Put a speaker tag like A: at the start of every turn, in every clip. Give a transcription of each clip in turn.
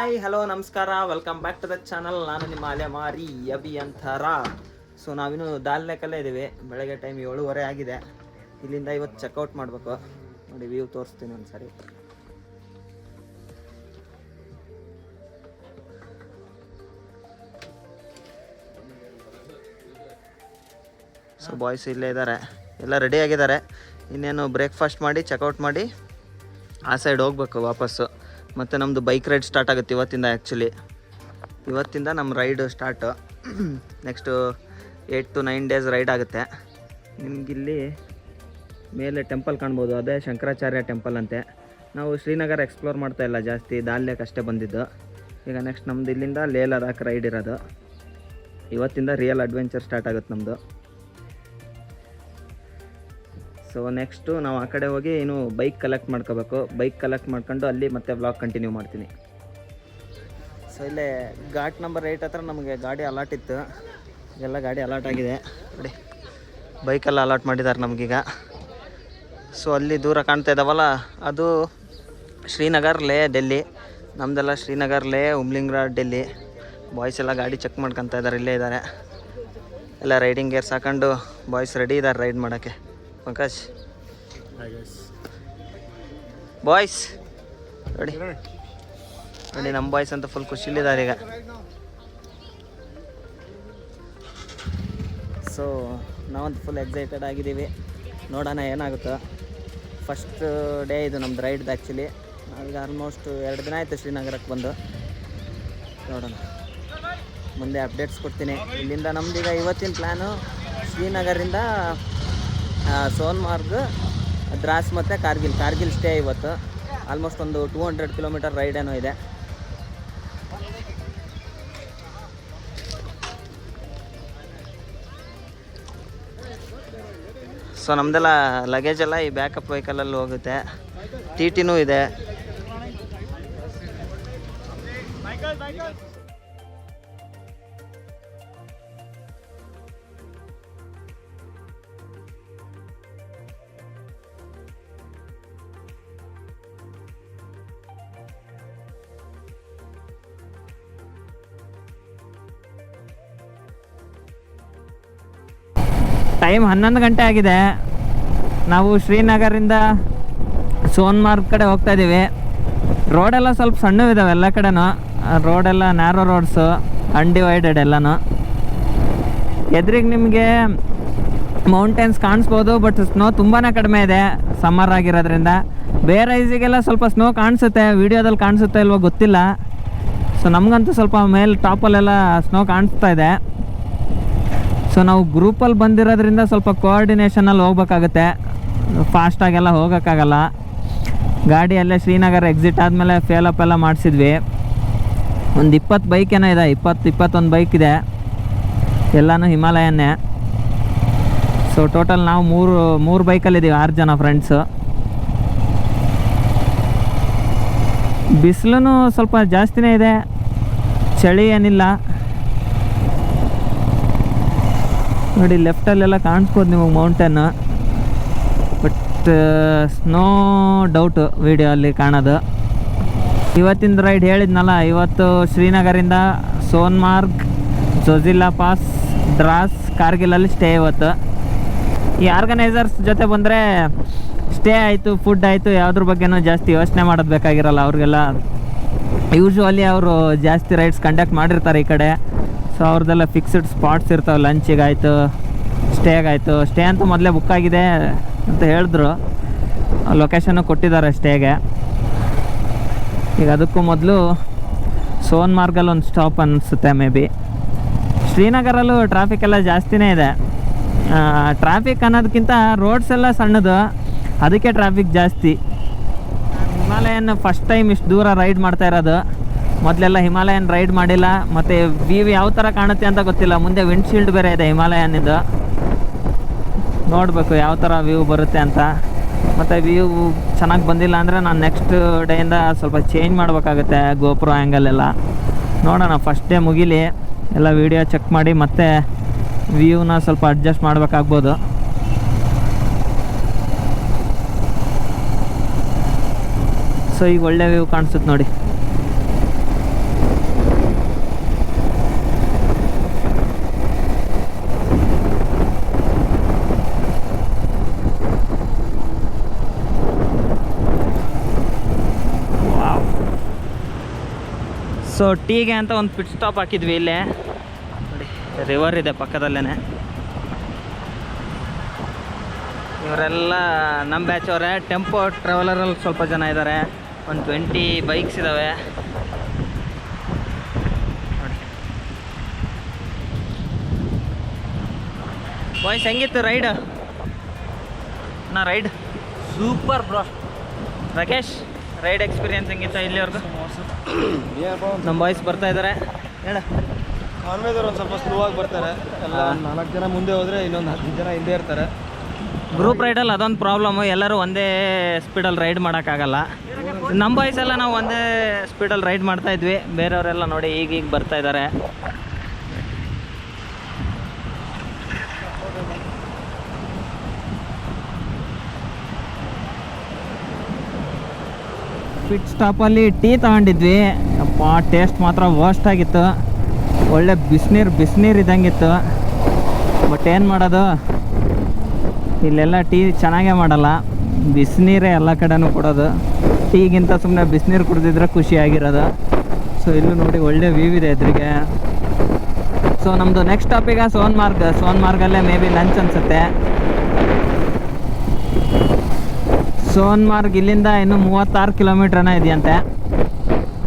A: Hi hello ನಮಸ್ಕಾರ, welcome back to the channel. ನಾನು ನಿಮ್ಮ ಅಲೆಮಾರಿ ಅಭಿ ಅಂತಾರ. ಸೊ ನಾವಿನ್ನು ದಾಲ್ನೇಕಲ್ಲೇ ಇದ್ದೀವಿ. ಬೆಳಗ್ಗೆ ಟೈಮ್ 7:30 ಆಗಿದೆ. ಇಲ್ಲಿಂದ ಇವತ್ತು ಚೆಕ್ಔಟ್ ಮಾಡಬೇಕು. ನೋಡಿ ವ್ಯೂ ತೋರಿಸ್ತೀನಿ ಒಂದ್ಸರಿ. ಸೊ ಬಾಯ್ಸ್ ಇಲ್ಲೇ ಇದ್ದಾರೆ, ಎಲ್ಲ ರೆಡಿ ಆಗಿದ್ದಾರೆ. ಇನ್ನೇನು ಬ್ರೇಕ್ಫಾಸ್ಟ್ ಮಾಡಿ ಚೆಕ್ಔಟ್ ಮಾಡಿ ಆ ಸೈಡ್ ಹೋಗ್ಬೇಕು ವಾಪಸ್ಸು. ಮತ್ತು ನಮ್ಮದು ಬೈಕ್ ರೈಡ್ ಸ್ಟಾರ್ಟ್ ಆಗುತ್ತೆ ಇವತ್ತಿಂದ. ಆ್ಯಕ್ಚುಲಿ ಇವತ್ತಿಂದ ನಮ್ಮ ride start. Next 8 to 9 days ride ಆಗುತ್ತೆ. ನಿಮಗಿಲ್ಲಿ ಮೇಲೆ ಟೆಂಪಲ್ ಕಾಣ್ಬೋದು, ಅದೇ ಶಂಕರಾಚಾರ್ಯ ಟೆಂಪಲ್ ಅಂತೆ. ನಾವು ಶ್ರೀನಗರ ಎಕ್ಸ್ಪ್ಲೋರ್ ಮಾಡ್ತಾ ಇಲ್ಲ ಜಾಸ್ತಿ, ದಾಲ್ಲೇಕ್ ಅಷ್ಟೇ ಬಂದಿದ್ದು. ಈಗ ನೆಕ್ಸ್ಟ್ ನಮ್ಮದು ಇಲ್ಲಿಂದ ಲೇ ಲದಾಖ್ ರೈಡ್ ಇರೋದು. ಇವತ್ತಿಂದ ರಿಯಲ್ ಅಡ್ವೆಂಚರ್ ಸ್ಟಾರ್ಟ್ ಆಗುತ್ತೆ ನಮ್ಮದು. ಸೊ ನೆಕ್ಸ್ಟು ನಾವು ಆ ಕಡೆ ಹೋಗಿ ಇನ್ನು ಬೈಕ್ ಕಲೆಕ್ಟ್ ಮಾಡ್ಕೋಬೇಕು. ಬೈಕ್ ಕಲೆಕ್ಟ್ ಮಾಡ್ಕೊಂಡು ಅಲ್ಲಿ ಮತ್ತೆ ವ್ಲಾಗ್ ಕಂಟಿನ್ಯೂ ಮಾಡ್ತೀನಿ. ಸೊ ಇಲ್ಲೇ ಘಾಟ್ ನಂಬರ್ 8 ಹತ್ರ ನಮಗೆ ಗಾಡಿ ಅಲಾಟ್ ಇತ್ತು. ಎಲ್ಲ ಗಾಡಿ ಅಲಾಟ್ ಆಗಿದೆ ನೋಡಿ, ಬೈಕೆಲ್ಲ ಅಲಾಟ್ ಮಾಡಿದ್ದಾರೆ ನಮಗೀಗ. ಸೊ ಅಲ್ಲಿ ದೂರ ಕಾಣ್ತಾ ಇದ್ದಾವಲ್ಲ, ಅದು ಶ್ರೀನಗರ್, ಲೇ, ಡೆಲ್ಲಿ. ನಮ್ಮದೆಲ್ಲ ಶ್ರೀನಗರ್, ಲೇ, ಉಮ್ಲಿಂಗ್ರಾ, ಡೆಲ್ಲಿ. ಬಾಯ್ಸ್ ಎಲ್ಲ ಗಾಡಿ ಚೆಕ್ ಮಾಡ್ಕೊತಾ ಇದ್ದಾರೆ, ಇಲ್ಲೇ ಇದ್ದಾರೆ. ಎಲ್ಲ ರೈಡಿಂಗ್ ಗೇರ್ಸ್ ಹಾಕೊಂಡು ಬಾಯ್ಸ್ ರೆಡಿ ಇದ್ದಾರೆ ರೈಡ್ ಮಾಡೋಕ್ಕೆ. ಪಂಕಜ್ ಬಾಯ್ಸ್ ನೋಡಿ ನೋಡಿ, ನಮ್ಮ ಬಾಯ್ಸ್ ಅಂತ ಫುಲ್ ಖುಷಿಲಿದ್ದಾರೆ ಈಗ. ಸೊ ನಾವಂತೂ ಫುಲ್ ಎಕ್ಸೈಟೆಡ್ ಆಗಿದ್ದೀವಿ. ನೋಡೋಣ ಏನಾಗುತ್ತೋ. ಫಸ್ಟ್ ಡೇ ಇದು ನಮ್ದು ರೈಡ್ದು. ಆ್ಯಕ್ಚುಲಿ ನಾವೀಗ ಆಲ್ಮೋಸ್ಟ್ 2 ದಿನ ಆಯಿತು ಶ್ರೀನಗರಕ್ಕೆ ಬಂದು. ನೋಡೋಣ, ಮುಂದೆ ಅಪ್ಡೇಟ್ಸ್ ಕೊಡ್ತೀನಿ. ಇಲ್ಲಿಂದ ನಮ್ದೀಗ ಇವತ್ತಿನ ಪ್ಲ್ಯಾನು ಶ್ರೀನಗರಿಂದ ಸೋನ್ಮಾರ್ಗ್, ದ್ರಾಸ್ ಮತ್ತು ಕಾರ್ಗಿಲ್ ಸ್ಟೇ ಇವತ್ತು. ಆಲ್ಮೋಸ್ಟ್ ಒಂದು 200 ಕಿಲೋಮೀಟರ್ ರೈಡ್ ಏನೋ ಇದೆ. ಸೊ ನಮ್ಮದೆಲ್ಲ ಲಗೇಜೆಲ್ಲ ಈ ಬ್ಯಾಕಪ್ ವೆಹಿಕಲಲ್ಲಿ ಹೋಗುತ್ತೆ. ಟಿ.ಟಿನೂ ಇದೆ. ಟೈಮ್ 11 ಗಂಟೆ ಆಗಿದೆ. ನಾವು ಶ್ರೀನಗರಿಂದ ಸೋನ್ಮಾರ್ಗ್ ಕಡೆ ಹೋಗ್ತಾ ಇದ್ದೀವಿ. ರೋಡೆಲ್ಲ ಸ್ವಲ್ಪ ಸಣ್ಣವಿದ್ದಾವೆ ಎಲ್ಲ ಕಡೆನೂ. ರೋಡೆಲ್ಲ ನ್ಯಾರೋ ರೋಡ್ಸು, ಅನ್ಡಿವೈಡೆಡ್ ಎಲ್ಲನೂ. ಎದುರಿಗೆ ನಿಮಗೆ ಮೌಂಟೇನ್ಸ್ ಕಾಣಿಸ್ಬೋದು, ಬಟ್ ಸ್ನೋ ತುಂಬಾ ಕಡಿಮೆ ಇದೆ ಸಮ್ಮರ್ ಆಗಿರೋದ್ರಿಂದ. ಬೇರೆ ಈಸಿಗೆಲ್ಲ ಸ್ವಲ್ಪ ಸ್ನೋ ಕಾಣಿಸುತ್ತೆ, ವೀಡಿಯೋದಲ್ಲಿ ಕಾಣಿಸುತ್ತೆ ಇಲ್ವೋ ಗೊತ್ತಿಲ್ಲ. ಸೊ ನಮಗಂತೂ ಸ್ವಲ್ಪ ಮೇಲೆ ಟಾಪಲ್ಲೆಲ್ಲ ಸ್ನೋ ಕಾಣಿಸ್ತಾ ಇದೆ. ಸೊ ನಾವು ಗ್ರೂಪಲ್ಲಿ ಬಂದಿರೋದ್ರಿಂದ ಸ್ವಲ್ಪ ಕೋಆರ್ಡಿನೇಷನಲ್ಲಿ ಹೋಗ್ಬೇಕಾಗುತ್ತೆ, ಫಾಸ್ಟಾಗೆಲ್ಲ ಹೋಗೋಕ್ಕಾಗಲ್ಲ. ಗಾಡಿಯಲ್ಲೇ ಶ್ರೀನಗರ ಎಕ್ಸಿಟ್ ಆದಮೇಲೆ ಫೇಲಪ್ ಎಲ್ಲ ಮಾಡಿಸಿದ್ವಿ. ಒಂದು 20 ಬೈಕ್ ಏನೋ ಇದೆ, 21 ಬೈಕ್ ಇದೆ, ಎಲ್ಲನೂ ಹಿಮಾಲಯನ್ನೇ. ಸೊ ಟೋಟಲ್ ನಾವು ಮೂರು ಬೈಕಲ್ಲಿದ್ದೀವಿ, 6 ಜನ ಫ್ರೆಂಡ್ಸು. ಬಿಸಿಲು ಸ್ವಲ್ಪ ಜಾಸ್ತಿನೇ ಇದೆ, ಚಳಿ ಏನಿಲ್ಲ. ನೋಡಿ ಲೆಫ್ಟಲ್ಲೆಲ್ಲ ಕಾಣಿಸ್ಬೋದು ನಿಮಗೆ mountain, but snow doubt video ಅಲ್ಲಿ ಕಾಣೋದು. ಇವತ್ತಿನ ರೈಡ್ ಹೇಳಿದ್ನಲ್ಲ, ಇವತ್ತು ಶ್ರೀನಗರಿಂದ ಸೋನ್ಮಾರ್ಗ್, ಜೋಜಿಲ್ಲಾ ಪಾಸ್, ದ್ರಾಸ್, ಕಾರ್ಗಿಲಲ್ಲಿ ಸ್ಟೇ ಇವತ್ತು. ಈ ಆರ್ಗನೈಸರ್ಸ್ ಜೊತೆ ಬಂದರೆ ಸ್ಟೇ ಆಯಿತು, ಫುಡ್ ಆಯಿತು, ಯಾವುದ್ರ ಬಗ್ಗೆನೂ ಜಾಸ್ತಿ ಯೋಚನೆ ಮಾಡೋದು ಬೇಕಾಗಿರಲ್ಲ ಅವ್ರಿಗೆಲ್ಲ. ಯೂಶ್ವಲಿ ಅವರು ಜಾಸ್ತಿ ರೈಡ್ಸ್ ಕಂಡಕ್ಟ್ ಮಾಡಿರ್ತಾರೆ ಈ ಕಡೆ. ಸೊ ಅವ್ರದ್ದೆಲ್ಲ ಫಿಕ್ಸ್ಡ್ ಸ್ಪಾಟ್ಸ್ ಇರ್ತಾವೆ, ಲಂಚಿಗಾಯಿತು, ಸ್ಟೇಗಾಯಿತು. ಸ್ಟೇ ಅಂತೂ ಮೊದಲೇ ಬುಕ್ ಆಗಿದೆ ಅಂತ ಹೇಳಿದ್ರು, ಲೊಕೇಶನ್ನು ಕೊಟ್ಟಿದ್ದಾರೆ ಸ್ಟೇಗೆ. ಈಗ ಅದಕ್ಕೂ ಮೊದಲು ಸೋನ್ಮಾರ್ಗಲ್ಲಿ ಒಂದು ಸ್ಟಾಪ್ ಅನಿಸುತ್ತೆ ಮೇ ಬಿ. ಶ್ರೀನಗರಲ್ಲೂ ಟ್ರಾಫಿಕ್ ಎಲ್ಲ ಜಾಸ್ತಿನೇ ಇದೆ. ಟ್ರಾಫಿಕ್ ಅನ್ನೋದಕ್ಕಿಂತ ರೋಡ್ಸ್ ಎಲ್ಲ ಸಣ್ಣದು, ಅದಕ್ಕೆ ಟ್ರಾಫಿಕ್ ಜಾಸ್ತಿ. ಹಿಮಾಲಯನ್ ಫಸ್ಟ್ ಟೈಮ್ ಇಷ್ಟು ದೂರ ರೈಡ್ ಮಾಡ್ತಾ ಇರೋದು. ಮೊದಲೆಲ್ಲ ಹಿಮಾಲಯನ್ ರೈಡ್ ಮಾಡಿಲ್ಲ, ಮತ್ತು ವ್ಯೂ ಯಾವ ಥರ ಕಾಣುತ್ತೆ ಅಂತ ಗೊತ್ತಿಲ್ಲ. ಮುಂದೆ ವಿಂಡ್ಶೀಲ್ಡ್ ಬೇರೆ ಇದೆ ಹಿಮಾಲಯನ್ನಿಂದು, ನೋಡಬೇಕು ಯಾವ ಥರ ವ್ಯೂ ಬರುತ್ತೆ ಅಂತ. ಮತ್ತು ವ್ಯೂ ಚೆನ್ನಾಗಿ ಬಂದಿಲ್ಲ ಅಂದರೆ ನಾನು ನೆಕ್ಸ್ಟ್ ಡೇಯಿಂದ ಸ್ವಲ್ಪ ಚೇಂಜ್ ಮಾಡಬೇಕಾಗುತ್ತೆ ಗೋಪ್ರೋ ಆ್ಯಂಗಲ್ ಎಲ್ಲ. ನೋಡೋಣ, ಫಸ್ಟ್ ಡೇ ಮುಗಿಲಿ, ಎಲ್ಲ ವೀಡಿಯೋ ಚೆಕ್ ಮಾಡಿ ಮತ್ತೆ ವ್ಯೂನ ಸ್ವಲ್ಪ ಅಡ್ಜಸ್ಟ್ ಮಾಡಬೇಕಾಗ್ಬೋದು. ಸೊ ಈಗ ಒಳ್ಳೆ ವ್ಯೂ ಕಾಣಿಸುತ್ತೆ ನೋಡಿ. ಸೊ ಟೀಗೆ ಅಂತ ಒಂದು ಪಿಟ್ ಸ್ಟಾಪ್ ಹಾಕಿದ್ವಿ ಇಲ್ಲೇ ನೋಡಿ, ರಿವರ್ ಇದೆ ಪಕ್ಕದಲ್ಲೇ. ಇವರೆಲ್ಲ ನಮ್ಮ ಬ್ಯಾಚ್ ಅವರೇ. ಟೆಂಪೋ ಟ್ರಾವೆಲರಲ್ಲಿ ಸ್ವಲ್ಪ ಜನ ಇದ್ದಾರೆ, ಒಂದು 20 ಬೈಕ್ಸ್ ಇದ್ದಾವೆ ನೋಡಿ. ಬಾಯ್ಸ್ ಹೆಂಗಿತ್ತು ride? Ride
B: super bro.
A: Rakesh, ride experience ಹೆಂಗಿತ್ತು ಇಲ್ಲಿವರೆಗೂ? ನಮ್ಮ ಬಾಯ್ಸ್ ಬರ್ತಾ ಇದ್ದಾರೆ, ಹೇಳ.
B: ಕಾನ್ವೇದವ್ರು ಒಂದು ಸ್ವಲ್ಪ ಸ್ಲೋ ಆಗಿ ಬರ್ತಾರೆ, ಎಲ್ಲ 4 ಜನ ಮುಂದೆ ಹೋದರೆ ಇನ್ನೊಂದು 10 ಜನ ಹಿಂದೆ ಇರ್ತಾರೆ.
A: ಗ್ರೂಪ್ ರೈಡಲ್ಲಿ ಅದೊಂದು ಪ್ರಾಬ್ಲಮ್ಮು, ಎಲ್ಲರೂ ಒಂದೇ ಸ್ಪೀಡಲ್ಲಿ ರೈಡ್ ಮಾಡೋಕ್ಕಾಗಲ್ಲ. ನಮ್ಮ ಬಾಯ್ಸ್ ಎಲ್ಲ ನಾವು ಒಂದೇ ಸ್ಪೀಡಲ್ಲಿ ರೈಡ್ ಮಾಡ್ತಾಯಿದ್ವಿ, ಬೇರೆಯವರೆಲ್ಲ ನೋಡಿ ಈಗೀಗ ಬರ್ತಾ ಇದ್ದಾರೆ. ಪಿಟ್ ಸ್ಟಾಪಲ್ಲಿ ಟೀ ತಗೊಂಡಿದ್ವಿ. ಅಪ್ಪ ಟೇಸ್ಟ್ ಮಾತ್ರ ವರ್ಸ್ಟ್ ಆಗಿತ್ತು, ಒಳ್ಳೆ ಬಿಸಿನೀರು ಇದ್ದಂಗಿತ್ತು. ಬಟ್ ಏನು ಮಾಡೋದು, ಇಲ್ಲೆಲ್ಲ ಟೀ ಚೆನ್ನಾಗೇ ಮಾಡಲ್ಲ, ಬಿಸಿನೀರೇ ಎಲ್ಲ ಕಡೆನೂ ಕೊಡೋದು. ಟೀಗಿಂತ ಸುಮ್ಮನೆ ಬಿಸಿನೀರು ಕುಡಿದಿದ್ರೆ ಖುಷಿಯಾಗಿರೋದು. ಸೊ ಇಲ್ಲೂ ನೋಡಿ ಒಳ್ಳೆ ವ್ಯೂ ಇದೆ ಎದುರಿಗೆ. ಸೊ ನಮ್ಮದು ನೆಕ್ಸ್ಟ್ ಸ್ಟಾಪಿಗೆ ಸೋನ್ಮಾರ್ಗಲ್ಲೇ ಮೇ ಬಿ ಲಂಚ್ ಅನಿಸುತ್ತೆ. ಸೋನ್ಮಾರ್ಗ್ ಇಲ್ಲಿಂದ ಇನ್ನೂ 36 ಕಿಲೋಮೀಟ್ರನ ಇದೆಯಂತೆ.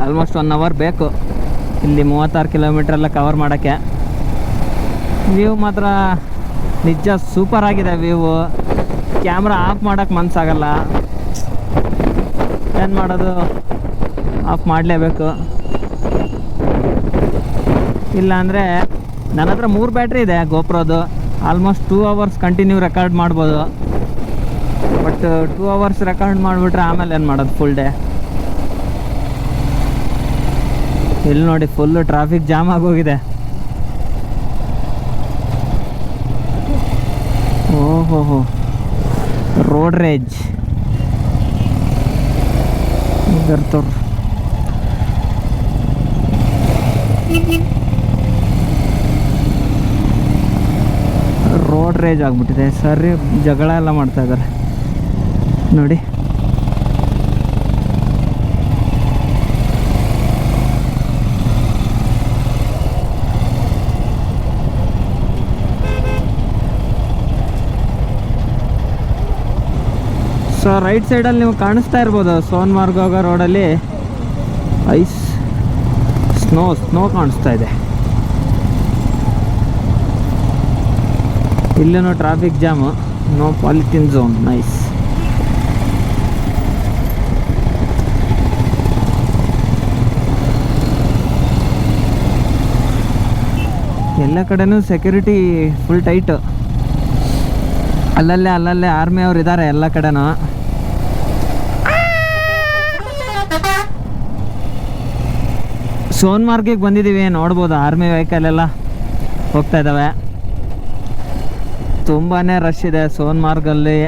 A: ಆಲ್ಮೋಸ್ಟ್ 1 ಅವರ್ ಬೇಕು ಇಲ್ಲಿ 36 ಕಿಲೋಮೀಟ್ರೆಲ್ಲ ಕವರ್ ಮಾಡೋಕ್ಕೆ. ವ್ಯೂ ಮಾತ್ರ ನಿಜ ಸೂಪರ್ ಆಗಿದೆ ವ್ಯೂ. ಕ್ಯಾಮ್ರಾ ಆಫ್ ಮಾಡೋಕ್ಕೆ ಮನಸ್ಸಾಗಲ್ಲ, ಏನು ಮಾಡೋದು, ಆಫ್ ಮಾಡಲೇಬೇಕು. ಇಲ್ಲಾಂದರೆ ನನ್ನ ಹತ್ರ 3 ಬ್ಯಾಟ್ರಿ ಇದೆ ಗೋಪ್ರೋದು, ಆಲ್ಮೋಸ್ಟ್ 2 ಅವರ್ಸ್ ಕಂಟಿನ್ಯೂ ರೆಕಾರ್ಡ್ ಮಾಡ್ಬೋದು. ಬಟ್ 2 ಅವರ್ಸ್ ರೆಕಾರ್ಡ್ ಮಾಡಿಬಿಟ್ರೆ ಆಮೇಲೆ ಏನು ಮಾಡೋದು ಫುಲ್ ಡೇ. ಇಲ್ಲಿ ನೋಡಿ ಫುಲ್ಲು ಟ್ರಾಫಿಕ್ ಜಾಮ್ ಆಗೋಗಿದೆ. ಓಹೋ, ರೋಡ್ ರೇಜ್ ತೋರ್. ರೋಡ್ ರೇಜ್ ಆಗಿಬಿಟ್ಟಿದೆ, ಸರಿ ಜಗಳ ಎಲ್ಲ ಮಾಡ್ತಾ ಇದ್ದಾರೆ ನೋಡಿ. ಸೊ ರೈಟ್ ಸೈಡಲ್ಲಿ ನೀವು ಕಾಣಿಸ್ತಾ ಇರ್ಬೋದು, ಸೋನ್ಮಾರ್ಗ್ ಹೋಗೋ ರೋಡಲ್ಲಿ ಐಸ್ ಸ್ನೋ ಕಾಣಿಸ್ತಾ ಇದೆ. ಇಲ್ಲೂ traffic jam, no polythene zone, nice. ಎಲ್ಲ ಕಡೆನೂ ಸೆಕ್ಯೂರಿಟಿ ಫುಲ್ ಟೈಟು, ಅಲ್ಲಲ್ಲೇ ಆರ್ಮಿ ಅವ್ರು ಇದ್ದಾರೆ ಎಲ್ಲ ಕಡೆನೂ. ಸೋನ್ಮಾರ್ಗಿಗೆ ಬಂದಿದ್ದೀವಿ, ನೋಡ್ಬೋದು ಆರ್ಮಿ ವೆಹಿಕಲ್ ಎಲ್ಲ ಹೋಗ್ತಾ ಇದ್ದಾವೆ. ತುಂಬಾ ರಶ್ ಇದೆ ಸೋನ್ಮಾರ್ಗಲ್ಲಿ.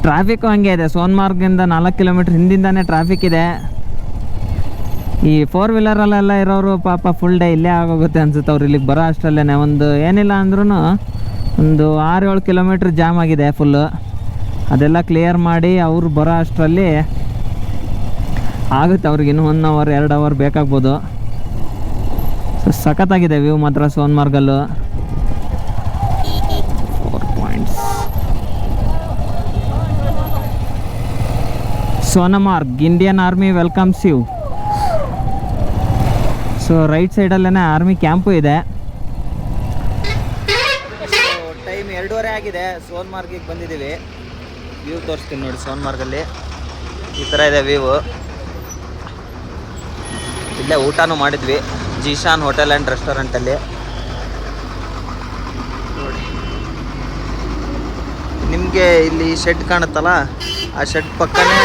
A: ಟ್ರಾಫಿಕ್ಕು ಹಂಗೆ ಇದೆ, ಸೋನ್ಮಾರ್ಗಿಂದ 4 ಕಿಲೋಮೀಟ್ರ್ ಹಿಂದಿಂದಾನೇ ಟ್ರಾಫಿಕ್ ಇದೆ. ಈ 4 ವೀಲರಲ್ಲೆಲ್ಲ ಇರೋರು ಪಾಪ ಫುಲ್ ಡೇ ಇಲ್ಲೇ ಆಗೋಗುತ್ತೆ ಅನ್ಸುತ್ತೆ. ಅವ್ರು ಇಲ್ಲಿಗೆ ಬರೋ ಅಷ್ಟರಲ್ಲೇ ಒಂದು ಏನಿಲ್ಲ ಅಂದ್ರೂ ಒಂದು 6-7 ಕಿಲೋಮೀಟ್ರ್ ಜಾಮ್ ಆಗಿದೆ ಫುಲ್ಲು. ಅದೆಲ್ಲ ಕ್ಲಿಯರ್ ಮಾಡಿ ಅವ್ರು ಬರೋ ಅಷ್ಟರಲ್ಲಿ ಆಗುತ್ತೆ. ಅವ್ರಿಗೆ ಇನ್ನೂ 1 ಅವರ್ 2 ಅವರ್ ಬೇಕಾಗ್ಬೋದು. ಸೊ ಸಖತ್ತಾಗಿದೆ ವ್ಯೂ ಮಾತ್ರ ಸೋನ್ಮಾರ್ಗಲ್ಲು. 4 points. Sonamarg, Indian army welcomes you. So right ಸೈಡಲ್ಲೇ ಆರ್ಮಿ ಕ್ಯಾಂಪು ಇದೆ. ಟೈಮ್ 2:30 ಆಗಿದೆ, ಸೋನ್ಮಾರ್ಗಿಗೆ ಬಂದಿದ್ದೀವಿ. ವ್ಯೂ ತೋರಿಸ್ತೀನಿ ನೋಡಿ. ಸೋನ್ಮಾರ್ಗಲ್ಲಿ ಈ ಥರ ಇದೆ ವ್ಯೂ. ಇಲ್ಲೇ ಊಟನೂ ಮಾಡಿದ್ವಿ, ಜೀಶಾನ್ ಹೋಟೆಲ್ ಆ್ಯಂಡ್ ರೆಸ್ಟೋರೆಂಟಲ್ಲಿ ನೋಡಿ. ನಿಮಗೆ ಇಲ್ಲಿ ಶೆಡ್ ಕಾಣುತ್ತಲ್ಲ, ಆ ಶೆಡ್ ಪಕ್ಕನೇ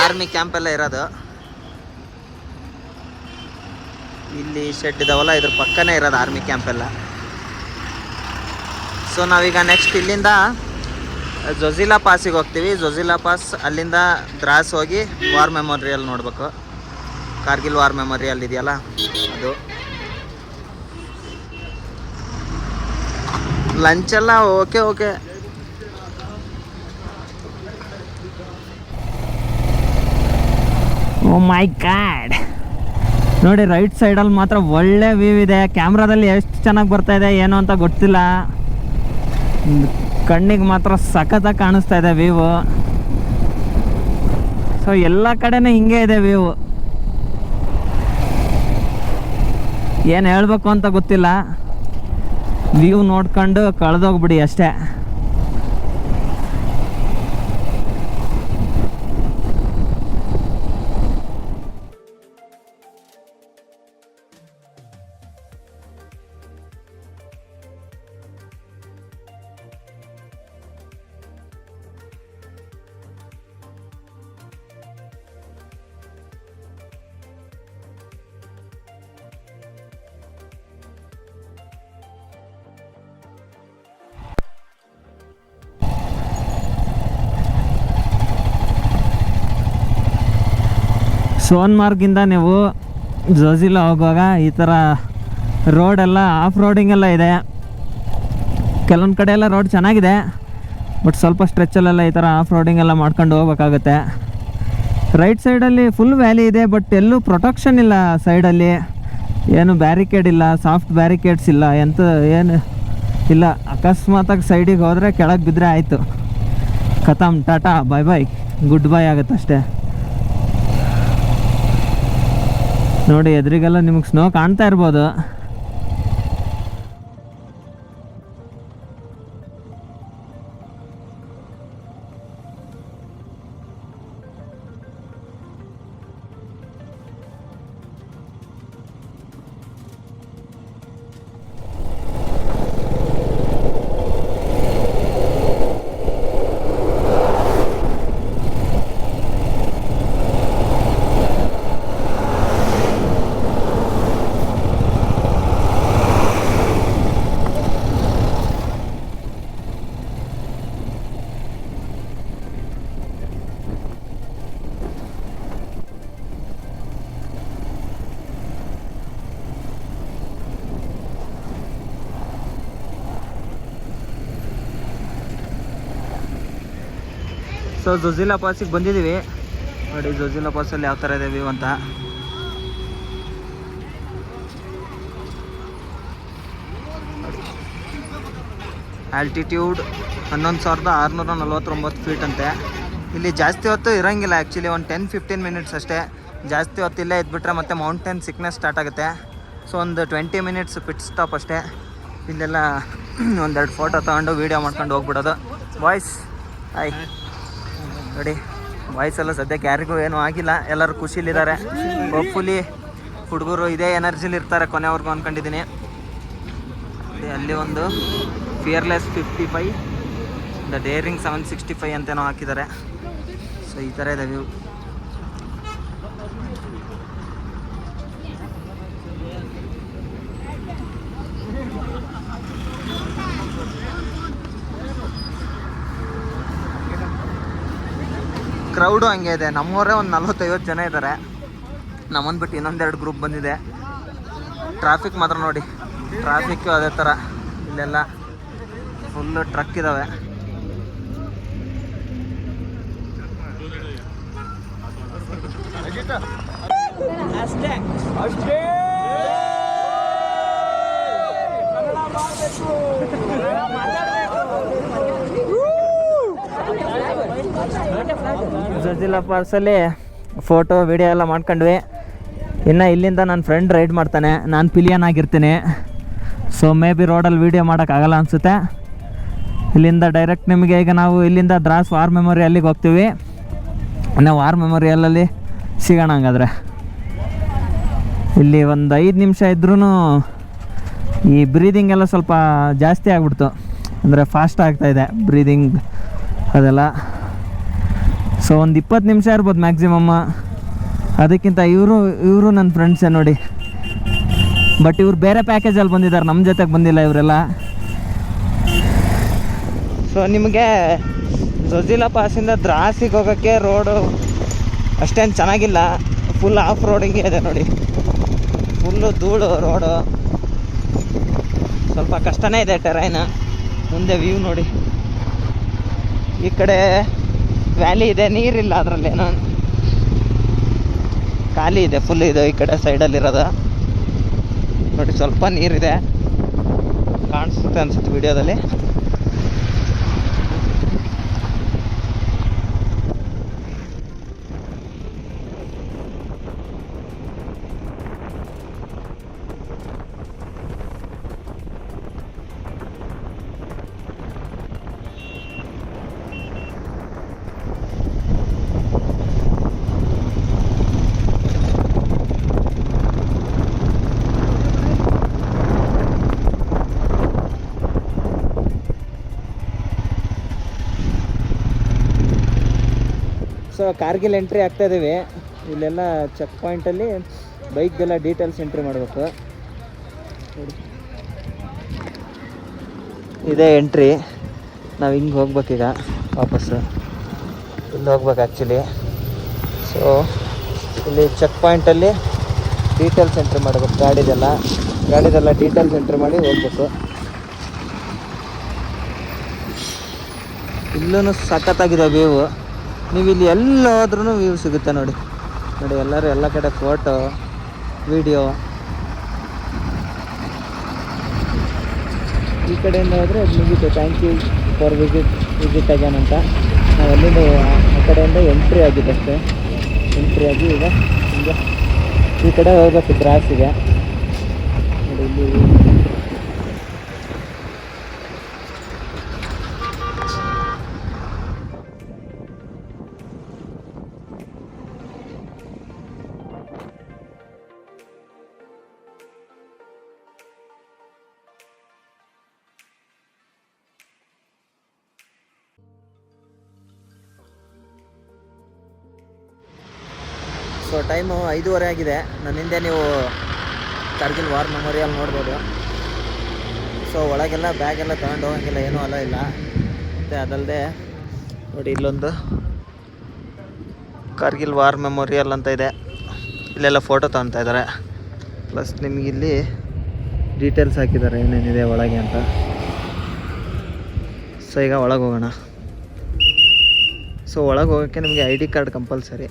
A: ಆರ್ಮಿ ಕ್ಯಾಂಪೆಲ್ಲ ಇರೋದು. ಇಲ್ಲಿ ಶೆಡ್ ಇದಾವಲ್ಲ, ಇದ್ರ ಪಕ್ಕನೇ ಇರೋದು ಆರ್ಮಿ ಕ್ಯಾಂಪೆಲ್ಲ. ಸೊ ನಾವೀಗ ನೆಕ್ಸ್ಟ್ ಇಲ್ಲಿಂದ ಜೊಜಿಲಾ ಪಾಸಿಗೆ ಹೋಗ್ತೀವಿ. ಜೊಜಿಲಾ ಪಾಸ್, ಅಲ್ಲಿಂದ ದ್ರಾಸ್ ಹೋಗಿ ವಾರ್ ಮೆಮೋರಿಯಲ್ ನೋಡಬೇಕು. ಕಾರ್ಗಿಲ್ ವಾರ್ ಮೆಮೋರಿಯಲ್ ಇದೆಯಲ್ಲ ಅದು. ಲಂಚೆಲ್ಲ ಓಕೆ. ಓ ಮೈ ಗಾಡ್, ನೋಡಿ ರೈಟ್ ಸೈಡಲ್ಲಿ ಮಾತ್ರ ಒಳ್ಳೆ ವ್ಯೂ ಇದೆ. ಕ್ಯಾಮ್ರಾದಲ್ಲಿ ಎಷ್ಟು ಚೆನ್ನಾಗಿ ಬರ್ತಾ ಇದೆ ಏನೋ ಅಂತ ಗೊತ್ತಿಲ್ಲ, ಕಣ್ಣಿಗೆ ಮಾತ್ರ ಸಖತ್ತಾಗಿ ಕಾಣಿಸ್ತಾ ಇದೆ ವ್ಯೂ. ಸೊ ಎಲ್ಲ ಕಡೆನೂ ಹಿಂಗೆ ಇದೆ ವ್ಯೂ. ಏನು ಹೇಳಬೇಕು ಅಂತ ಗೊತ್ತಿಲ್ಲ, ವ್ಯೂ ನೋಡ್ಕೊಂಡು ಕಳೆದೋಗ್ಬಿಡಿ ಅಷ್ಟೇ. ಸೋನ್ಮಾರ್ಗಿಂದ ನೀವು ಜೋಜಿಲಾ ಹೋಗುವಾಗ ಈ ಥರ ರೋಡೆಲ್ಲ ಆಫ್ ರೋಡಿಂಗೆಲ್ಲ ಇದೆ. ಕೆಲವೊಂದು ಕಡೆ ಎಲ್ಲ ರೋಡ್ ಚೆನ್ನಾಗಿದೆ, ಬಟ್ ಸ್ವಲ್ಪ ಸ್ಟ್ರೆಚ್ಚಲ್ಲೆಲ್ಲ ಈ ಥರ ಆಫ್ ರೋಡಿಂಗೆಲ್ಲ ಮಾಡ್ಕೊಂಡು ಹೋಗ್ಬೇಕಾಗುತ್ತೆ. ರೈಟ್ ಸೈಡಲ್ಲಿ ಫುಲ್ ವ್ಯಾಲಿ ಇದೆ, ಬಟ್ ಎಲ್ಲೂ ಪ್ರೊಟೆಕ್ಷನ್ ಇಲ್ಲ. ಸೈಡಲ್ಲಿ ಏನು ಬ್ಯಾರಿಕೇಡ್ ಇಲ್ಲ, ಸಾಫ್ಟ್ ಬ್ಯಾರಿಕೇಡ್ಸ್ ಇಲ್ಲ, ಎಂತ ಏನು ಇಲ್ಲ. ಅಕಸ್ಮಾತಾಗಿ ಸೈಡಿಗೆ ಹೋದರೆ ಕೆಳಗೆ ಬಿದ್ದರೆ ಆಯಿತು, ಖತಮ್, ಟಾಟಾ ಬಾಯ್ ಬಾಯ್, ಗುಡ್ ಬಾಯ್ ಆಗುತ್ತೆ ಅಷ್ಟೇ. ನೋಡಿ ಎದುರಿಗೆಲ್ಲ ನಿಮಗೆ ಸ್ನೋ ಕಾಣ್ತಾ ಇರ್ಬೋದು. ಸೊ ಜೋಜಿಲಾ ಪಾಸಿಗೆ ಬಂದಿದ್ದೀವಿ. ನೋಡಿ ಜೋಜಿಲಾ ಪಾಸಲ್ಲಿ ಯಾವ ಥರ ಇದೆ ವ್ಯೂ ಅಂತ. ಆಲ್ಟಿಟ್ಯೂಡ್ 11,649 ಫೀಟ್ ಅಂತೆ. ಇಲ್ಲಿ ಜಾಸ್ತಿ ಹೊತ್ತು ಇರೋಂಗಿಲ್ಲ ಆ್ಯಕ್ಚುಲಿ, ಒಂದು 10-15 ಮಿನಿಟ್ಸ್ ಅಷ್ಟೇ. ಜಾಸ್ತಿ ಹೊತ್ತು ಇಲ್ಲೇ ಇದ್ಬಿಟ್ರೆ ಮತ್ತೆ ಮೌಂಟೇನ್ ಸಿಕ್ನೆಸ್ ಸ್ಟಾರ್ಟ್ ಆಗುತ್ತೆ. ಸೊ ಒಂದು 20 ಮಿನಿಟ್ಸ್ ಪಿಟ್ ಸ್ಟಾಪ್ ಅಷ್ಟೇ. ಇಲ್ಲೆಲ್ಲ ಒಂದೆರಡು ಫೋಟೋ ತೊಗೊಂಡು ವೀಡಿಯೋ ಮಾಡ್ಕೊಂಡು ಹೋಗ್ಬಿಡೋದು. Boys hi. ನೋಡಿ ಬಾಯ್ಸ್ ಎಲ್ಲ ಸದ್ಯಕ್ಕೆ ಯಾರಿಗೂ ಏನೂ ಆಗಿಲ್ಲ, ಎಲ್ಲರೂ ಖುಷಿಲಿದ್ದಾರೆ. ಹೋಪ್ಫುಲಿ ಹುಡುಗರು ಇದೇ ಎನರ್ಜಿಲಿ ಇರ್ತಾರೆ ಕೊನೆವರೆಗೂ ಅಂದ್ಕೊಂಡಿದ್ದೀನಿ. ಅಲ್ಲಿ ಒಂದು ಫಿಯರ್ಲೆಸ್ 55, ದ ಡೇರಿಂಗ್ 765 ಅಂತೇನೋ ಹಾಕಿದ್ದಾರೆ. ಸೊ ಈ ಥರ ಇದೆ ವ್ಯೂ. ಕ್ರೌಡು ಹಂಗೆ ಇದೆ. ನಮ್ಮವರೇ ಒಂದು 40-50 ಜನ ಇದ್ದಾರೆ. ನಮ್ಮನ್ನು ಬಿಟ್ಟು ಇನ್ನೊಂದೆರಡು ಗ್ರೂಪ್ ಬಂದಿದೆ. ಟ್ರಾಫಿಕ್ ಮಾತ್ರ ನೋಡಿ, ಟ್ರಾಫಿಕ್ಕು ಅದೇ ಥರ. ಇಲ್ಲೆಲ್ಲ ಫುಲ್ಲು ಟ್ರಕ್ ಇದ್ದಾವೆ. ಅಷ್ಟೇ ಅಷ್ಟೇ ಜೋಜಿಲಾ ಪಾಸಲ್ಲಿ ಫೋಟೋ ವಿಡಿಯೋ ಎಲ್ಲ ಮಾಡ್ಕೊಂಡ್ವಿ. ಇನ್ನು ಇಲ್ಲಿಂದ ನನ್ನ ಫ್ರೆಂಡ್ ರೈಡ್ ಮಾಡ್ತಾನೆ, ನಾನು ಪಿಲಿಯನ್ ಆಗಿರ್ತೀನಿ. ಸೊ ಮೇ ಬಿ ರೋಡಲ್ಲಿ ವೀಡಿಯೋ ಮಾಡೋಕ್ಕಾಗಲ್ಲ ಅನಿಸುತ್ತೆ. ಇಲ್ಲಿಂದ ಡೈರೆಕ್ಟ್ ನಿಮಗೆ ಈಗ ನಾವು ಇಲ್ಲಿಂದ ದ್ರಾಸ್ ವಾರ್ ಮೆಮೋರಿಯಲ್ಲಿಗೆ ಹೋಗ್ತೀವಿ. ನಾವು ವಾರ್ ಮೆಮೋರಿಯಲಲ್ಲಿ ಸಿಗೋಣ. ಹಂಗಾದ್ರೆ ಇಲ್ಲಿ ಒಂದು 5 ನಿಮಿಷ ಇದ್ರೂ ಈ ಬ್ರೀದಿಂಗ್ ಎಲ್ಲ ಸ್ವಲ್ಪ ಜಾಸ್ತಿ ಆಗಿಬಿಡ್ತು, ಅಂದರೆ ಫಾಸ್ಟ್ ಆಗ್ತಾಯಿದೆ ಬ್ರೀದಿಂಗ್ ಅದೆಲ್ಲ. ಸೊ ಒಂದು 20 ನಿಮಿಷ ಇರ್ಬೋದು ಮ್ಯಾಕ್ಸಿಮಮ್ಮ. ಅದಕ್ಕಿಂತ ಇವರು ನನ್ನ ಫ್ರೆಂಡ್ಸೇ ನೋಡಿ. ಬಟ್ ಇವ್ರು ಬೇರೆ ಪ್ಯಾಕೇಜಲ್ಲಿ ಬಂದಿದ್ದಾರೆ, ನಮ್ಮ ಜೊತೆಗೆ ಬಂದಿಲ್ಲ ಇವರೆಲ್ಲ. ಸೊ ನಿಮಗೆ ಜೋಜಿಲಾ ಪಾಸಿಂದ ದ್ರಾಸಿಗೆ ಹೋಗೋಕ್ಕೆ ರೋಡು ಅಷ್ಟೇನು ಚೆನ್ನಾಗಿಲ್ಲ, ಫುಲ್ ಆಫ್ ರೋಡಿಂಗ್ ಇದೆ ನೋಡಿ. ಫುಲ್ಲು ಧೂಳು ರೋಡು, ಸ್ವಲ್ಪ ಕಷ್ಟನೇ ಇದೆ ಟೆರೈನ್. ಮುಂದೆ ವ್ಯೂ ನೋಡಿ, ಈ ಕಡೆ ವ್ಯಾಲಿ ಇದೆ, ನೀರಿಲ್ಲ ಅದರಲ್ಲೇನೋ. ಖಾಲಿ ಇದೆ, ಫುಲ್ ಇದೆ ಈ ಕಡೆ ಸೈಡಲ್ಲಿರೋದು. ನೋಡಿ ಸ್ವಲ್ಪ ನೀರಿದೆ, ಕಾಣಿಸುತ್ತೆ ಅನ್ಸುತ್ತೆ ವಿಡಿಯೋದಲ್ಲಿ. ಸೊ ಕಾರ್ಗಿಲ್ ಎಂಟ್ರಿ ಆಗ್ತಾ ಇದ್ದೀವಿ. ಇಲ್ಲೆಲ್ಲ ಚೆಕ್ ಪಾಯಿಂಟಲ್ಲಿ ಬೈಕ್ದೆಲ್ಲ ಡೀಟೇಲ್ಸ್ ಎಂಟ್ರಿ ಮಾಡಬೇಕು. ಇದೇ ಎಂಟ್ರಿ. ನಾವು ಹಿಂಗೆ ಹೋಗ್ಬೇಕೀಗ ವಾಪಸ್ಸು. ಇಲ್ಲಿ ಹೋಗ್ಬೇಕು ಆ್ಯಕ್ಚುಲಿ. ಸೊ ಇಲ್ಲಿ ಚೆಕ್ ಪಾಯಿಂಟಲ್ಲಿ ಡೀಟೇಲ್ಸ್ ಎಂಟ್ರಿ ಮಾಡಬೇಕು. ಗಾಡಿದೆಲ್ಲ ಡೀಟೇಲ್ಸ್ ಎಂಟ್ರಿ ಮಾಡಿ ಹೋಗ್ಬೇಕು. ಇಲ್ಲೂ ಸಖತ್ತಾಗಿದೆ ವ್ಯೂ. ನೀವು ಇಲ್ಲಿ ಎಲ್ಲ ಹೋದ್ರೂ ವ್ಯೂ ಸಿಗುತ್ತೆ ನೋಡಿ. ಎಲ್ಲರೂ ಎಲ್ಲ ಕಡೆ ಫೋಟೋ ವಿಡಿಯೋ. ಈ ಕಡೆಯಿಂದ ಹೋದರೆ ಅದು ಮುಗೀತು. Thank you for visit again ಅಂತ. ನಾವು ಅಲ್ಲಿಂದ ಆ ಕಡೆಯಿಂದ ಎಂಟ್ರಿ ಆಗಿದೆ ಅಷ್ಟೇ. ಎಂಟ್ರಿ ಆಗಿ ಈಗ ಹಿಂಗೆ ಈ ಕಡೆ ಹೋಗ್ಬೇಕು ದ್ರಾಸಿಗೆ. ನೋಡಿ ಇಲ್ಲಿ ಸೊ ಟೈಮು 5:30 ಆಗಿದೆ. ನನ್ನ ಹಿಂದೆ ನೀವು ಕಾರ್ಗಿಲ್ ವಾರ್ ಮೆಮೋರಿಯಲ್ ನೋಡ್ಬೋದು. ಸೊ ಒಳಗೆಲ್ಲ ಬ್ಯಾಗೆಲ್ಲ ತಗೊಂಡು ಹೋಗಂಗಿಲ್ಲ, ಏನೂ ಅಲ್ಲ ಇಲ್ಲ. ಮತ್ತು ಅದಲ್ಲದೆ ನೋಡಿ ಇಲ್ಲೊಂದು ಕಾರ್ಗಿಲ್ ವಾರ್ ಮೆಮೋರಿಯಲ್ ಅಂತ ಇದೆ. ಇಲ್ಲೆಲ್ಲ ಫೋಟೋ ತಗೊತಾ ಇದ್ದಾರೆ. ಪ್ಲಸ್ ನಿಮಗಿಲ್ಲಿ ಡೀಟೇಲ್ಸ್ ಹಾಕಿದ್ದಾರೆ ಏನೇನಿದೆ ಒಳಗೆ ಅಂತ. ಸೊ ಈಗ ಒಳಗೆ ಹೋಗೋಣ. ಸೊ ಒಳಗೆ ಹೋಗೋಕ್ಕೆ ನಿಮಗೆ ID ಕಾರ್ಡ್ ಕಂಪಲ್ಸರಿ.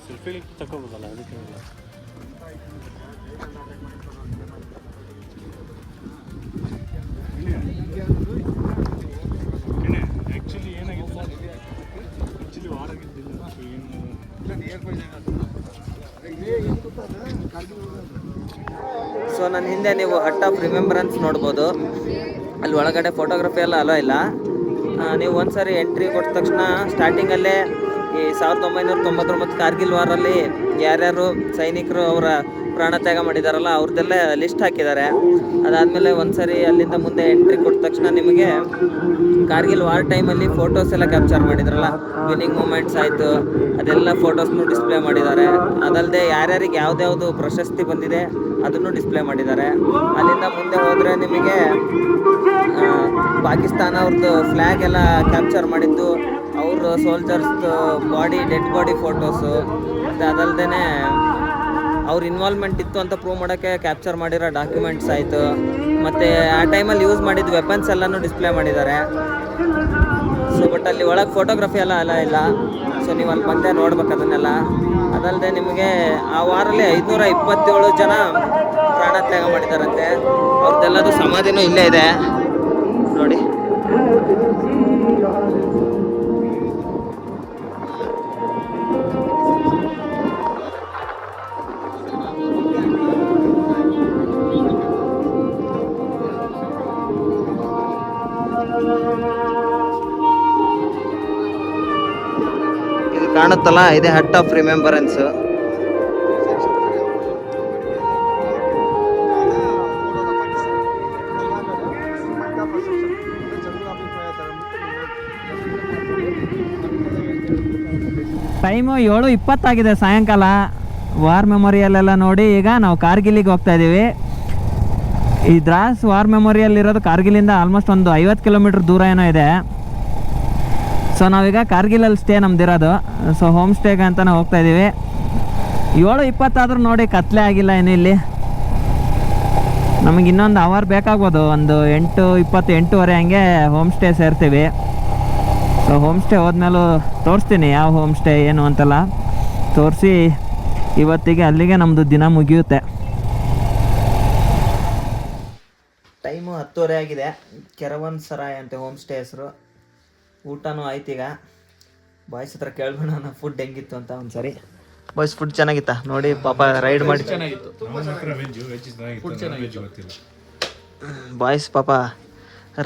B: ಸೆಲ್ಫಿ ತಗೋಬೋದಲ್ಲ, ಅದಕ್ಕೆ ಆ್ಯಕ್ಚುಲಿ ಏನಾಗಿತ್ತು, ಆ್ಯಕ್ಚುಲಿ ವಾರಾಗಿದ್ದಿಲ್ಲ.
A: ಸೊ ನನ್ನ ಹಿಂದೆ ನೀವು ಹಟ್ ಆಫ್ ರಿಮೆಂಬರೆನ್ಸ್ ನೋಡ್ಬೋದು. ಅಲ್ಲಿ ಒಳಗಡೆ ಫೋಟೋಗ್ರಫಿ ಎಲ್ಲ ಅಲೋ ಇಲ್ಲ. ನೀವು ಒಂದ್ಸರಿ ಎಂಟ್ರಿ ಕೊಟ್ಟ ತಕ್ಷಣ ಸ್ಟಾರ್ಟಿಂಗಲ್ಲೇ ಈ 1999 ಕಾರ್ಗಿಲ್ ವಾರಲ್ಲಿ ಯಾರ್ಯಾರು ಸೈನಿಕರು ಅವರ ಪ್ರಾಣತ್ಯಾಗ ಮಾಡಿದಾರಲ್ಲ ಅವ್ರದ್ದೆಲ್ಲ ಲಿಸ್ಟ್ ಹಾಕಿದ್ದಾರೆ. ಅದಾದಮೇಲೆ ಒಂದ್ಸರಿ ಅಲ್ಲಿಂದ ಮುಂದೆ ಎಂಟ್ರಿ ಕೊಟ್ಟ ತಕ್ಷಣ ನಿಮಗೆ ಕಾರ್ಗಿಲ್ ವಾರ್ ಟೈಮಲ್ಲಿ ಫೋಟೋಸ್ ಎಲ್ಲ ಕ್ಯಾಪ್ಚರ್ ಮಾಡಿದಾರಲ್ಲ, ವಿನ್ನಿಂಗ್ ಮೂಮೆಂಟ್ಸ್ ಆಯಿತು, ಅದೆಲ್ಲ ಫೋಟೋಸ್ನು ಡಿಸ್ಪ್ಲೇ ಮಾಡಿದ್ದಾರೆ. ಅದಲ್ಲದೆ ಯಾರ್ಯಾರಿಗೆ ಯಾವ್ದ್ಯಾವುದು ಪ್ರಶಸ್ತಿ ಬಂದಿದೆ ಅದನ್ನು ಡಿಸ್ಪ್ಲೇ ಮಾಡಿದ್ದಾರೆ. ಅಲ್ಲಿಂದ ಮುಂದೆ ಹೋದರೆ ನಿಮಗೆ ಪಾಕಿಸ್ತಾನ ಅವ್ರದ್ದು ಫ್ಲ್ಯಾಗ್ ಎಲ್ಲ ಕ್ಯಾಪ್ಚರ್ ಮಾಡಿದ್ದು, ಅವ್ರ ಸೋಲ್ಜರ್ಸ್ದು ಡೆಡ್ ಬಾಡಿ ಫೋಟೋಸು, ಮತ್ತು ಅದಲ್ಲದೆ ಅವ್ರ ಇನ್ವಾಲ್ವ್ಮೆಂಟ್ ಇತ್ತು ಅಂತ ಪ್ರೂವ್ ಮಾಡೋಕ್ಕೆ ಕ್ಯಾಪ್ಚರ್ ಮಾಡಿರೋ ಡಾಕ್ಯುಮೆಂಟ್ಸ್ ಆಯಿತು. ಮತ್ತು ಆ ಟೈಮಲ್ಲಿ ಯೂಸ್ ಮಾಡಿದ ವೆಪನ್ಸ್ ಎಲ್ಲನೂ ಡಿಸ್ಪ್ಲೇ ಮಾಡಿದ್ದಾರೆ. ಸೊ ಬಟ್ ಅಲ್ಲಿ ಒಳಗೆ ಫೋಟೋಗ್ರಫಿ ಎಲ್ಲ ಇಲ್ಲ. ಸೊ ನೀವು ಅಲ್ಲಿ ಬಂದೆ ನೋಡ್ಬೇಕು ಅದನ್ನೆಲ್ಲ. ಅದಲ್ಲದೆ ನಿಮಗೆ ಆ ವಾರಲ್ಲಿ 527 ಜನ ಪ್ರಾಣತ್ಯಾಗ ಮಾಡಿದಾರಂತೆ. ಅವ್ರದ್ದೆಲ್ಲದು ಸಮಾಧಿನೂ ಇಲ್ಲೇ ಇದೆ ನೋಡಿ. ಇಲ್ಲಿ ಕಾಣುತ್ತಲ್ಲ, ಇದೆ ಹಟ್ ಆಫ್ ರಿಮೆಂಬರೆನ್ಸ್. ಟೈಮು 7:20 ಸಾಯಂಕಾಲ. ವಾರ್ ಮೆಮೋರಿಯಲ್ ನೋಡಿ ಈಗ ನಾವು ಕಾರ್ಗಿಲಿಗೆ ಹೋಗ್ತಾ ಇದ್ದೀವಿ. ಈ ದ್ರಾಸ್ ವಾರ್ ಮೆಮೋರಿಯಲ್ ಇರೋದು ಕಾರ್ಗಿಲಿಂದ ಆಲ್ಮೋಸ್ಟ್ ಒಂದು 50 ಕಿಲೋಮೀಟರ್ ದೂರ ಏನೋ ಇದೆ. ಸೊ ನಾವೀಗ ಕಾರ್ಗಿಲಲ್ಲಿ ಸ್ಟೇ ನಮ್ದಿರೋದು. ಸೊ ಹೋಮ್ ಸ್ಟೇಗೆ ಅಂತಲೇ ಹೋಗ್ತಾ ಇದ್ದೀವಿ. 7:20 ಆದರೂ ನೋಡಿ ಕತ್ಲೆ ಆಗಿಲ್ಲ ಏನು ಇಲ್ಲಿ. ನಮಗೆ ಇನ್ನೊಂದು ಅವರ್ ಬೇಕಾಗ್ಬೋದು, ಒಂದು 8:20 8:15 ಹಂಗೆ ಹೋಮ್ ಸ್ಟೇ ಸೇರ್ತೀವಿ. ಸೊ ಹೋಮ್ ಸ್ಟೇ ಹೋದ್ಮೇಲೂ ತೋರಿಸ್ತೀನಿ ಯಾವ ಹೋಮ್ ಸ್ಟೇ ಏನು ಅಂತೆಲ್ಲ ತೋರಿಸಿ ಇವತ್ತಿಗೆ ಅಲ್ಲಿಗೆ ನಮ್ಮದು ದಿನ ಮುಗಿಯುತ್ತೆ. ಟೈಮು 10:30 ಆಗಿದೆ. ಕೆರವನ್ ಸರಾಯ್ ಅಂತೆ ಹೋಮ್ ಸ್ಟೇ ಹೆಸರು. ಊಟನೂ ಆಯ್ತೀಗ. ಬಾಯ್ಸ್ ಹತ್ರ ಕೇಳ್ಬಿಡೋಣ ಫುಡ್ ಹೆಂಗಿತ್ತು ಅಂತ ಒಂದ್ಸರಿ. ಬಾಯ್ಸ್ ಫುಡ್ ಚೆನ್ನಾಗಿತ್ತಾ ನೋಡಿ? ಪಾಪ ರೈಡ್ ಮಾಡಿ ಬಾಯ್ಸ್ ಪಾಪ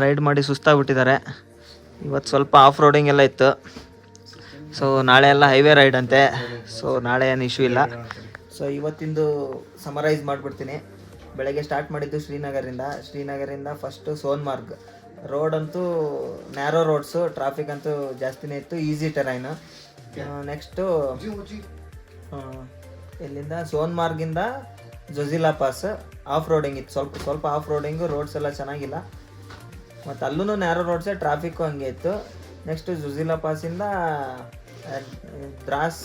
A: ರೈಡ್ ಮಾಡಿ ಸುಸ್ತಾಗ್ಬಿಟ್ಟಿದ್ದಾರೆ. ಇವತ್ತು ಸ್ವಲ್ಪ ಆಫ್ ರೋಡಿಂಗ್ ಎಲ್ಲ ಇತ್ತು. ಸೊ ನಾಳೆ ಎಲ್ಲ ಹೈವೇ ರೈಡ್ ಅಂತೆ. ಸೊ ನಾಳೆ ಏನು ಇಶ್ಯೂ ಇಲ್ಲ. ಸೊ ಇವತ್ತಿಂದು ಸಮರೈಸ್ ಮಾಡಿಬಿಡ್ತೀನಿ. ಬೆಳಗ್ಗೆ ಸ್ಟಾರ್ಟ್ ಮಾಡಿದ್ದು ಶ್ರೀನಗರಿಂದ ಫಸ್ಟು ಸೋನ್ಮಾರ್ಗ್ ರೋಡ್ ಅಂತೂ ನ್ಯಾರೋ ರೋಡ್ಸು, ಟ್ರಾಫಿಕ್ ಅಂತೂ ಜಾಸ್ತಿನೇ ಇತ್ತು, ಈಸಿ ಟೆರೈನು. ನೆಕ್ಸ್ಟು ಇಲ್ಲಿಂದ ಸೋನ್ಮಾರ್ಗಿಂದ ಜೊಜಿಲಾ ಪಾಸ್ ಆಫ್ ರೋಡಿಂಗ್ ಇತ್ತು, ಸ್ವಲ್ಪ ಆಫ್ ರೋಡಿಂಗು, ರೋಡ್ಸ್ ಎಲ್ಲ ಚೆನ್ನಾಗಿಲ್ಲ. ಮತ್ತು ಅಲ್ಲೂ ನ್ಯಾರೋ ರೋಡ್ಸೇ, ಟ್ರಾಫಿಕ್ಕು ಹಂಗೆ ಇತ್ತು. ನೆಕ್ಸ್ಟು ಜೊಜಿಲಾ ಪಾಸಿಂದ ದ್ರಾಸ್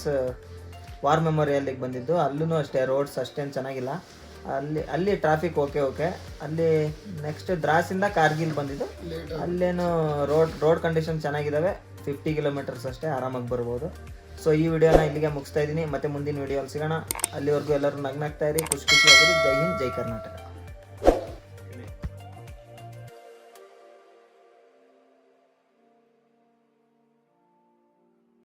A: ವಾರ್ ಮೆಮೋರಿಯಲ್ಲಿಗೆ ಬಂದಿದ್ದು. ಅಲ್ಲೂ ಅಷ್ಟೇ ರೋಡ್ಸ್ ಅಷ್ಟೇನು ಚೆನ್ನಾಗಿಲ್ಲ. ಅಲ್ಲಿ ಟ್ರಾಫಿಕ್ ಓಕೆ. ಅಲ್ಲಿ ನೆಕ್ಸ್ಟ್ ದ್ರಾಸಿಂದ ಕಾರ್ಗಿಲ್ ಬಂದಿದ್ದು. ಅಲ್ಲೇನು ರೋಡ್ ಕಂಡೀಷನ್ ಚೆನ್ನಾಗಿದ್ದಾವೆ. 50 ಕಿಲೋಮೀಟರ್ಸ್ ಅಷ್ಟೇ, ಆರಾಮಾಗಿ ಬರ್ಬೋದು. ಸೊ ಈ ವಿಡಿಯೋನ ಇಲ್ಲಿಗೆ ಮುಗಿಸ್ತಾ ಇದ್ದೀನಿ. ಮತ್ತೆ ಮುಂದಿನ ವಿಡಿಯೋಲ್ಲಿ ಸಿಗೋಣ. ಅಲ್ಲಿವರೆಗೂ ಎಲ್ಲರೂ ನಗ್ನಾಗ್ತಾ ಇರಿ, ಖುಷಿಯಾಗಿರಿ. ಜೈ ಹಿಂದ್, ಜೈ ಕರ್ನಾಟಕ.